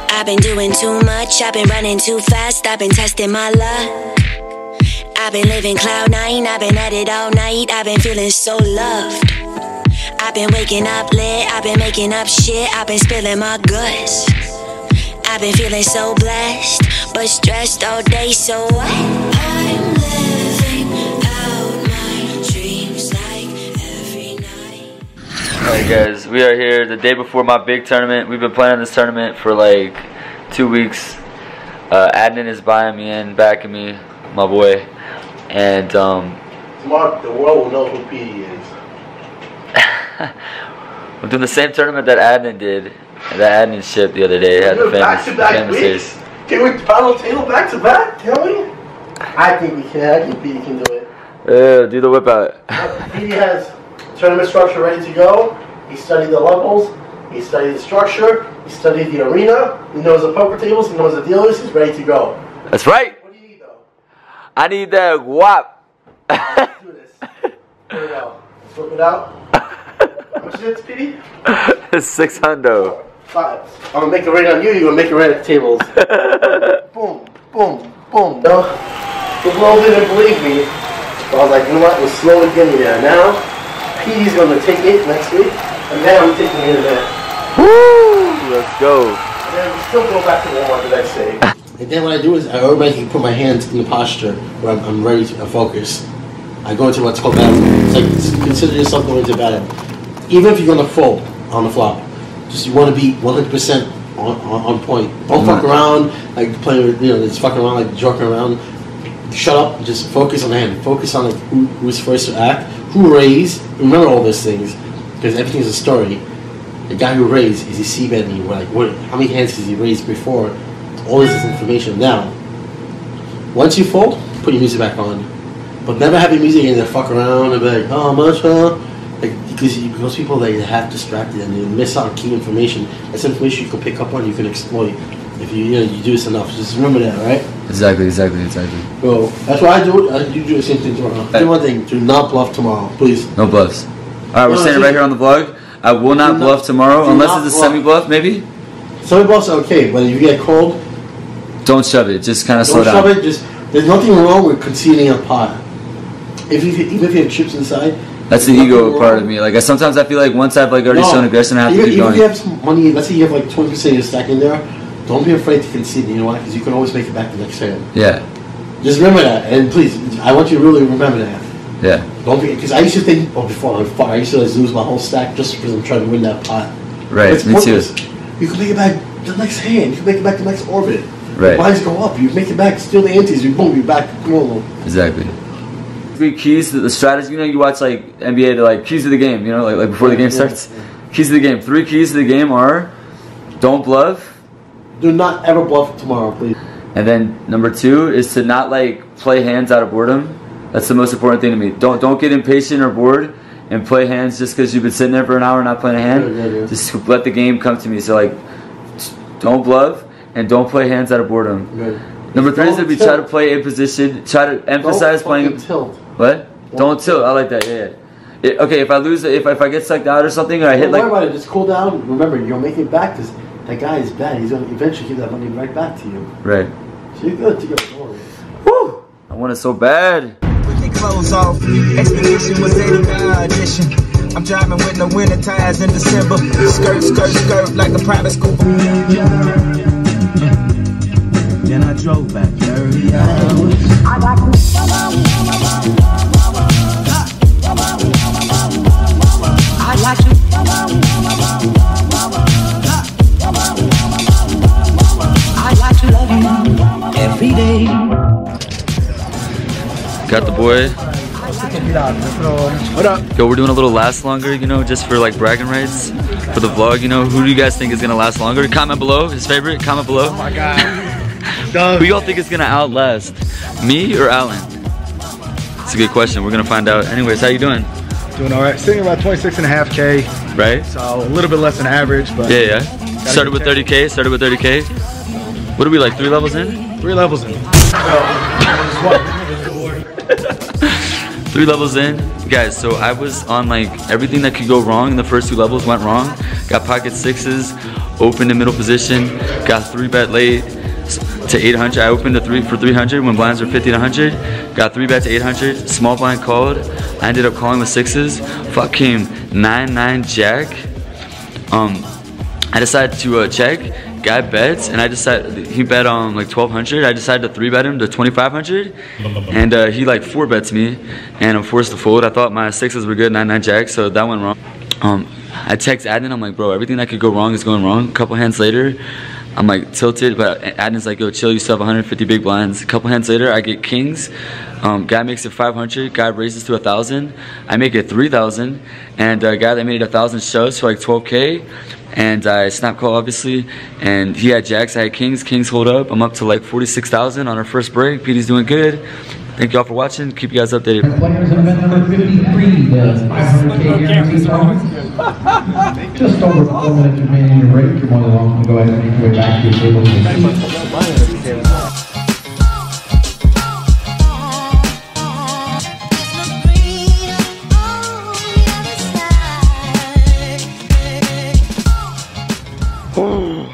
I've been doing too much, I've been running too fast, I've been testing my luck. I've been living cloud nine, I've been at it all night, I've been feeling so loved. I've been waking up lit, I've been making up shit, I've been spilling my guts. I've been feeling so blessed, but stressed all day, so what? I'm living out my dreams like every night. Alright guys, we are here the day before my big tournament. We've been planning this tournament for like 2 weeks. Adnan is buying me in, backing me, my boy. And tomorrow the world will know who petey is. we're doing the same tournament that Adnan did. That Adnan shipped the other day. Had the back-to-back weeks. Can we final table back-to-back? Tell me. I think we can. I think petey can do it. Yeah, do the whip out. Petey has tournament structure ready to go. He studied the levels. He studied the structure. He studied the arena. He knows the poker tables. He knows the dealers. He's ready to go. That's right. What do you need though? I need that WSOP. Let's do this. Here we go. Let's whip it out. How much is it, Petey? It's 600. 5. I'm gonna make it rain on you. You're gonna make it rain at the tables. Boom, boom, boom. No, the world didn't believe me. So I was like, you know what? We're slowly getting there. Now, Petey's gonna take it next week, and then I'm taking it there. Woo! Let's go. And then we still go back to Walmart the next day. And then what I do is I automatically put my hands in the posture where I'm ready to focus. I go into what's called battle. It's like consider yourself going into battle. Even if you're gonna fold on the flop, just you want to be 100% on point. Don't fuck around like playing with, just fucking around like joking around. Shut up. Just focus on the hand. Focus on like who's first to act, who raised. Remember all those things because everything's a story. The guy who raised, is he c-betting you? Like how many hands has he raised before? All this information. Now, once you fold, put your music back on. But never have your music in there fuck around and be like, oh, much, huh? Like, because people they have distracted and they miss out key information. That's information you can pick up on, you can exploit if you you do this enough. Just remember that, right? Exactly. Well, that's why I do it. You do the same thing tomorrow. Do one thing: do not bluff tomorrow, please. No bluffs. All right, we're standing right here on the vlog. I will not bluff tomorrow unless it's a semi-bluff, maybe. Semi-bluffs are okay, but if you get cold, don't shove it. Just kind of slow down. Don't shove it. Just there's nothing wrong with conceding a pot. Even if you have chips inside. That's the ego part of me. Like sometimes I feel like once I've like already shown aggression, I have to keep going. Even if you have some money, let's say you have like 20% of your stack in there, don't be afraid to concede. You know why? Because you can always make it back the next hand. Yeah. Just remember that, and please, I want you to really remember that. Yeah. Don't be, because I used to think, before I used to lose my whole stack just because I'm trying to win that pot. Right. It's me pointless. too. You can make it back the next hand. You can make it back the next orbit. Right. Lines go up. You make it back. Steal the antes. You boom. You're back. Come on. Exactly. 3 keys to the strategy. You watch like NBA to like keys to the game. Like before the game starts. Keys to the game. 3 keys to the game are: don't bluff. Do not ever bluff tomorrow, please. And then number 2 is to not like play hands out of boredom. That's the most important thing to me. Don't get impatient or bored and play hands just because you've been sitting there for an hour not playing a hand. Yeah. Just let the game come to me. So like, don't bluff and don't play hands out of boredom. Good. Number 3 is to try to play a position. Try to emphasize playing. Tilt. What? Don't tilt. I like that. Yeah. Okay, if I lose, if I get sucked out or something, or I hit like. Don't worry about it. Just cool down. Remember, you're making it back because that guy is bad. He's going to eventually give that money right back to you. Right. So you're good to go. Woo! I want it so bad. Clothes off. Expedition was a audition. I'm driving with no winter tires in December. Skirt like a private school. Then I drove back 30 hours. I got you. I got to love you every day. Got the boy. What up? Yo, we're doing a little last longer, just for like bragging rights for the vlog. Who do you guys think is gonna last longer? Comment below. His favorite. Comment below. Oh my god. Who y'all think is gonna outlast, me or Alan? It's a good question. We're gonna find out. Anyways, how you doing? Doing all right. Sitting about 26.5K. Right. So a little bit less than average, but yeah. Started with 30K. Started with 30K. What are we like? 3 levels in? 3 levels in. 3 levels in, guys. So I was on like everything that could go wrong in the first 2 levels went wrong. Got pocket 6s, opened in middle position, got 3-bet late to 800. I opened a 3 for 300 when blinds were 50 to 100. Got 3-bet to 800. Small blind called. I ended up calling with 6s. Fuck came 9-9 jack. I decided to check. Guy bets, and I decided he bet on like 1200. I decided to 3-bet him to 2500, and he like 4-bets me, and I'm forced to fold. I thought my 6s were good, 9-9 jack, so that went wrong. I text Adnan. I'm like, bro, everything that could go wrong is going wrong. A couple hands later, I'm like tilted, but Adnan's like, yo, chill, you still have 150 big blinds. A couple hands later, I get kings. Guy makes it 500. Guy raises to 1,000. I make it 3,000, and guy that made it 1,000 shoves for like 12K. And I snap call obviously, and he had jacks, I had kings. Kings hold up. I'm up to like 46,000 on our first break. Petey's doing good. Thank y'all for watching. Keep you guys updated. Players in event number 53, the 500K guarantee tournament. Just over 4 minutes remaining in your break. You're more than welcome to go ahead and make your way back to your table to the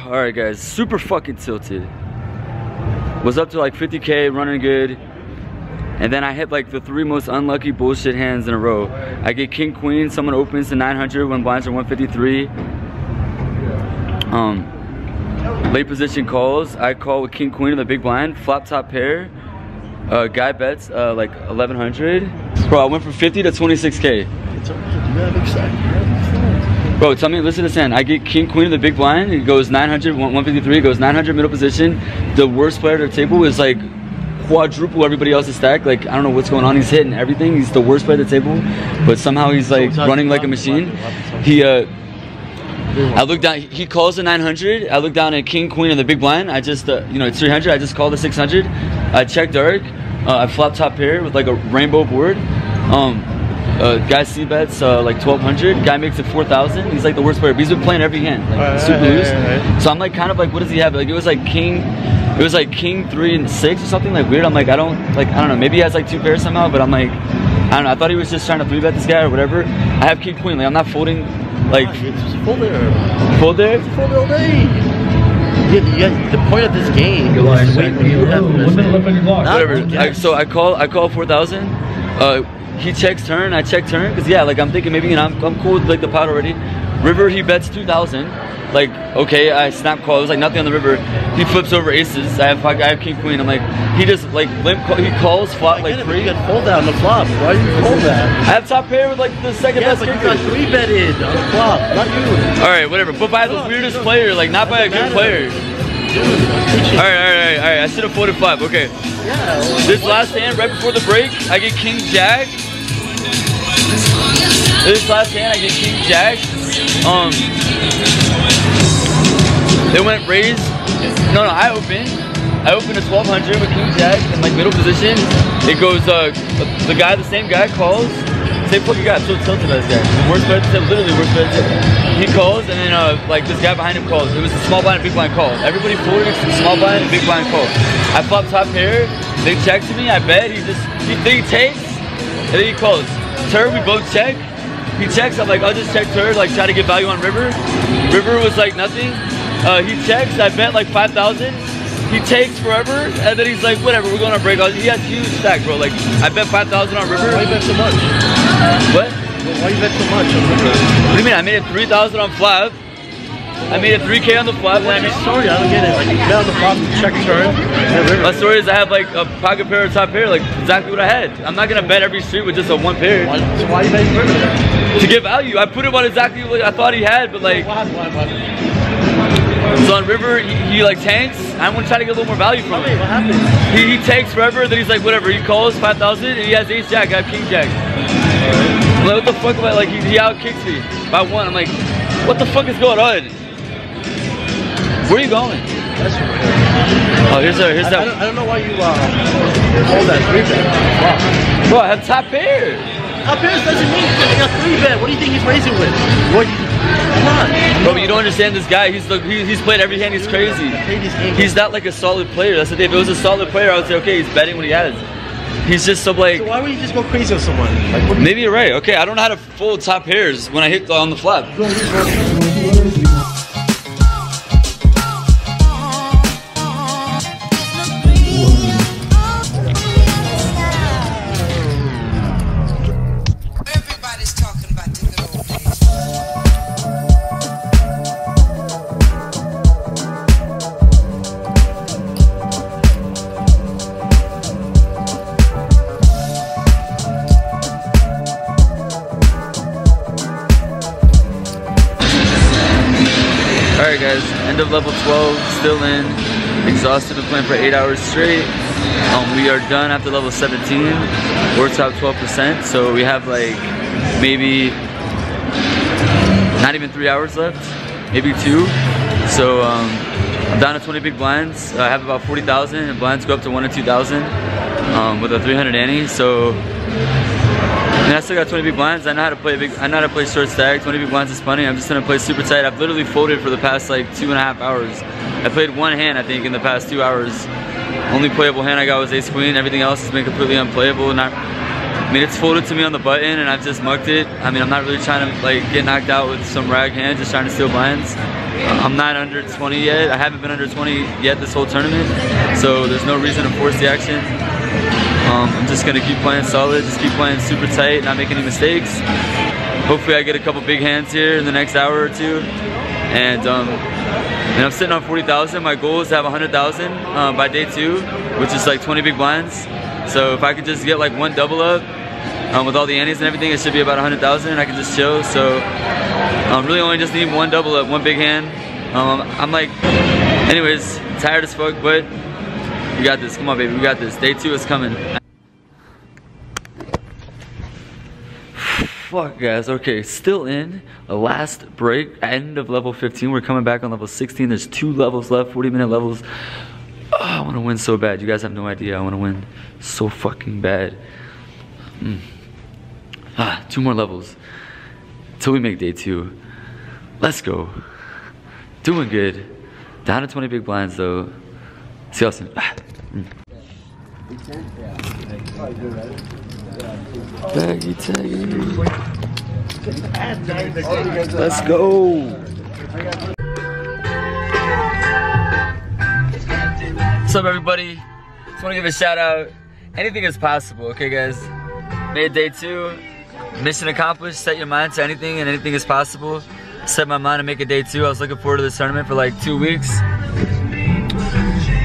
Alright guys, super fucking tilted. Was up to like 50K, running good. And then I hit like the 3 most unlucky bullshit hands in a row. I get king queen, someone opens to 900 when blinds are 153. Late position calls. I call with king queen in the big blind, flop top pair. Guy bets like 1100. Bro, I went from 50 to 26K. Bro, tell me, listen to this hand. I get king queen in the big blind. It goes 900, 153. It goes 900 middle position. The worst player at the table is like quadruple everybody else's stack. Like, I don't know what's going on. He's hitting everything. He's the worst player at the table, but somehow he's like running like a machine. I look down. He calls the 900. I look down at king queen in the big blind. I just, you know, it's 300. I just call the 600. I check dark. I flop top pair with like a rainbow board. Guy C bets like 1200. Guy makes it 4,000. He's like the worst player. But he's been playing every hand, like super loose. So I'm like kind of like, what does he have? Like it was like king 3 and 6 or something like weird. I'm like, I don't know. Maybe he has like 2 pairs somehow. But I'm like, I don't know. I thought he was just trying to 3-bet this guy or whatever. I have king queen. Like I'm not folding. Like it's just fold there. Fold there. It's fold all day. Yeah, the point of this game is to wait for you to have whatever. So I call 4,000. He checks turn, I check turn, because yeah, like I'm thinking maybe, you know, I'm cool with like the pot already. River, he bets 2,000. Like, okay, I snap call, there's like nothing on the river. He flips over aces, I have king queen. I'm like, he just like limp call, he calls flop like 3. You got fold out on the flop. Why do you fold that? I have top pair with like the second best. But you got 3-betted on the flop, not you. Alright, whatever, but by the weirdest player, like not by a good player. Alright, I should have folded flop, okay. Yeah, this last hand, right before the break, I get king jack. This last hand, I get king jack. They went raise. No, I open to 1,200 with king jack in like middle position. It goes, the same guy calls. Same fucking guy. I'm so tilted by this guy. The worst bet, literally worst bet. He calls, and then like this guy behind him calls. It was a small blind and big blind call. Everybody folded except small blind and big blind call. I flop top pair. They check to me. I bet he takes, and then he calls. Turn, we both check. He checks. I'm like, I'll just check turn. Like try to get value on river. River was like nothing. He checks. I bet like 5,000. He takes forever, and then he's like, whatever, we're going on break. He has huge stack, bro. Like I bet 5,000 on river. Why you bet so much? What? Why you bet so much on river? What do you mean? I made it 3,000 on flop. I made it 3K on the flop. Sorry, I don't get it. Like you bet on the flop, check turn. My story is I have like a pocket pair or top pair, like exactly what I had. I'm not gonna bet every street with just a 1 pair. So why are you betting river? To get value. I put him on exactly what I thought he had, but like. So on river, he like tanks. I'm gonna try to get a little more value from him. What happened? He takes forever, then he's like, whatever. He calls 5,000, and he has ace jack. I have king jack. I'm like, what the fuck am I like? He out kicks me by 1. I'm like, what the fuck is going on? Where are you going? Oh, here's that. I don't know why you hold that 3-bet. Bro, I have top pair. Top pairs doesn't mean he's a 3-bet. What do you think he's raising with? What? Come on. Bro, but you don't understand this guy. He's played every hand. He's crazy. He's not like a solid player. That's the thing. If it was a solid player, I would say, okay, he's betting what he has. He's just so like. So why would you just go crazy on someone? Like, maybe you're right. Okay, I don't know how to fold top pairs when I hit on the flop. Alright guys, end of level 12, still in, exhausted, been playing for 8 hours straight. We are done after level 17, we're top 12%, so we have like maybe not even 3 hours left, maybe 2. So I'm down to 20 big blinds. I have about 40,000 and blinds go up to 1 to 2,000 with a 300 ante. So and I still got 20 big blinds. I know how to play I know how to play short stack. 20 big blinds is funny. I'm just gonna play super tight. I've literally folded for the past like 2.5 hours. I played one hand I think in the past 2 hours. Only playable hand I got was ace queen. Everything else has been completely unplayable. I mean, it's folded to me on the button and I've just mucked it. I mean, I'm not really trying to like get knocked out with some rag hand, just trying to steal blinds. I'm not under 20 yet. I haven't been under 20 yet this whole tournament, so there's no reason to force the action. I'm just gonna keep playing solid, just keep playing super tight, not make any mistakes. Hopefully I get a couple big hands here in the next hour or two. And I'm sitting on 40,000. My goal is to have 100,000 by day 2, which is like 20 big blinds. So if I could just get like one double up with all the antes and everything, it should be about 100,000 and I can just chill. So really only just need one double up, one big hand. I'm like, anyways, tired as fuck, but we got this. Come on, baby, we got this. Day 2 is coming. Fuck, guys. Okay, still in a last break, end of level 15. We're coming back on level 16. There's 2 levels left, 40-minute levels. Oh, I want to win so bad. You guys have no idea. I want to win so fucking bad. 2 more levels till we make day 2. Let's go. Doing good. Down to 20 big blinds though. See y'all soon. Baggy taggy. Let's go. What's up, everybody? Just want to give a shout out. Anything is possible, okay, guys? Made day 2. Mission accomplished. Set your mind to anything, and anything is possible. Set my mind to make a day 2. I was looking forward to this tournament for like 2 weeks.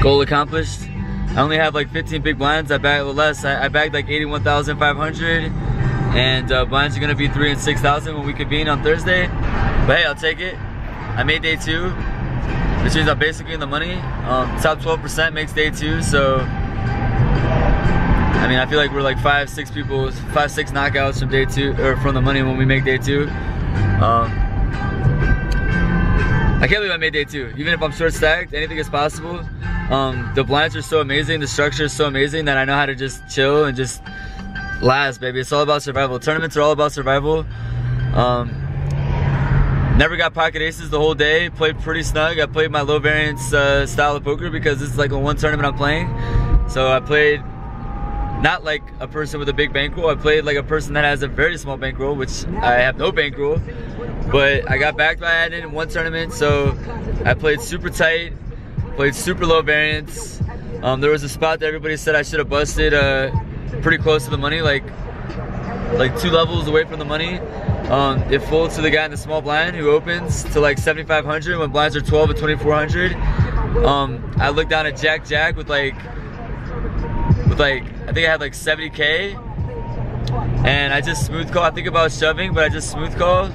Goal accomplished. I only have like 15 big blinds. I bagged a little less. I bagged like 81,500, and blinds are gonna be 3,000 and 6,000 when we convene on Thursday. But hey, I'll take it. I made day 2, which means I'm basically in the money. Top 12% makes day 2, so I mean, I feel like we're like 5-6 people, 5-6 knockouts from day 2 or from the money when we make day 2. I can't believe I made day 2. Even if I'm short stacked, anything is possible. The blinds are so amazing, the structure is so amazing that I know how to just chill and just last, baby. It's all about survival. Tournaments are all about survival. Never got pocket aces the whole day. Played pretty snug. I played my low variance style of poker because this is like the one tournament I'm playing. So I played not like a person with a big bankroll. I played like a person that has a very small bankroll, which I have no bankroll. But I got backed by Adnan in one tournament, so I played super tight, played super low variance. There was a spot that everybody said I should have busted pretty close to the money, like 2 levels away from the money. It folds to the guy in the small blind who opens to like 7,500 when blinds are 12 at 2,400. I looked down at Jack with like I think I had like 70K, and I just smooth call. I think about shoving, but I just smooth call.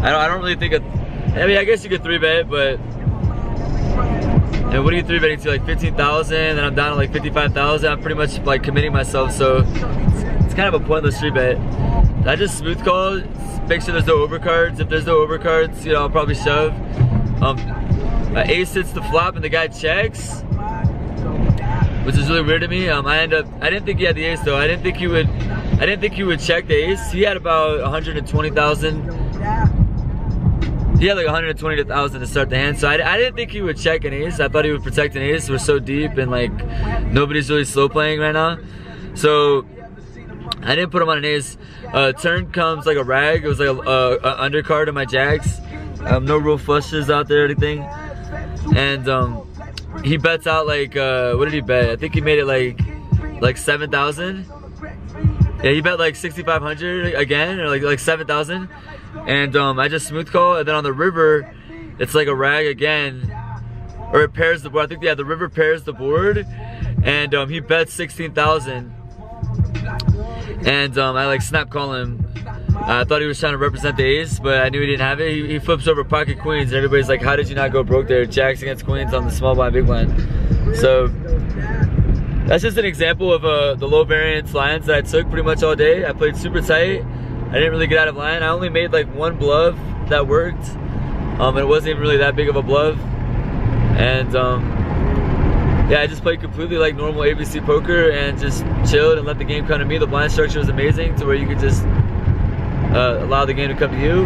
I don't really think I mean, I guess you could 3-bet, but what are you 3-betting to? Like 15,000, and I'm down to like 55,000. I'm pretty much like committing myself, so it's kind of a pointless 3-bet. I just smooth call, make sure there's no overcards. If there's no overcards, you know, I'll probably shove. Ace hits the flop and the guy checks, which is really weird to me. I didn't think he had the ace though. I didn't think he would I didn't think he would check the ace. He had about 120,000. He had like 120,000 to start the hand, so I didn't think he would check an ace. I thought he would protect an ace. We're so deep and like nobody's really slow playing right now. So I didn't put him on an ace. Turn comes like a rag. It was like a undercard of my jacks. No real flushes out there or anything. And he bets out like, what did he bet? I think he made it like 7,000. Yeah, he bet like 6,500 again, or like 7,000. And I just smooth call, and then on the river, it's like a rag again, or it pairs the board. I think, yeah, the river pairs the board, and he bets 16,000. And I like snap call him. I thought he was trying to represent the ace, but I knew he didn't have it. He flips over pocket queens, and everybody's like, how did you not go broke there? Jacks against queens on the small blind, big blind. So that's just an example of the low variance lines that I took pretty much all day. I played super tight. I didn't really get out of line. I only made like one bluff that worked. It wasn't even really that big of a bluff. And yeah, I just played completely like normal ABC poker and just chilled and let the game come to me. The blind structure was amazing to where you could just allow the game to come to you.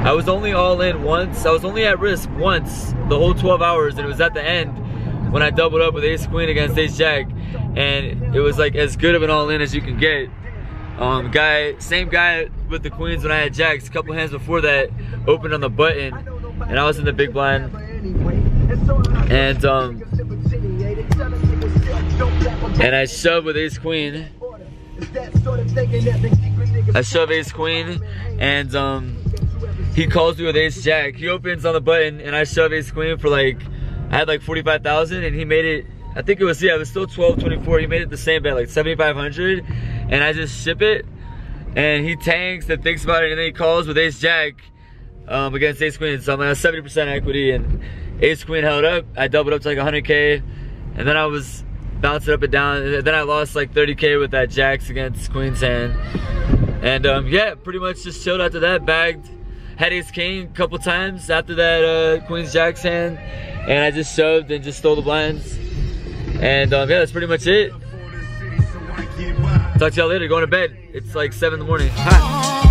I was only all in once. I was only at risk once the whole 12 hours, and it was at the end when I doubled up with ace queen against ace jack, and it was like as good of an all in as you can get. Same guy with the queens when I had jacks. A couple hands before that, opened on the button, and I was in the big blind. And I shoved with ace queen. I shove ace queen, and he calls me with ace jack. He opens on the button, and I shove ace queen for like, I had like 45,000, and he made it. I think it was, yeah, it was still 12.24. He made it the same bet, like 7,500, and I just ship it, and he tanks and thinks about it, and then he calls with ace jack against ace queen. So I'm at 70% equity, and ace queen held up. I doubled up to like 100K, and then I was bouncing up and down, and then I lost like 30K with that jacks against queen's hand. And yeah, pretty much just chilled after that. Bagged, had ace king a couple times after that queen's jacks hand, and I just shoved and just stole the blinds. And yeah, that's pretty much it. Talk to y'all later. Going to bed. It's like 7 in the morning. Hi.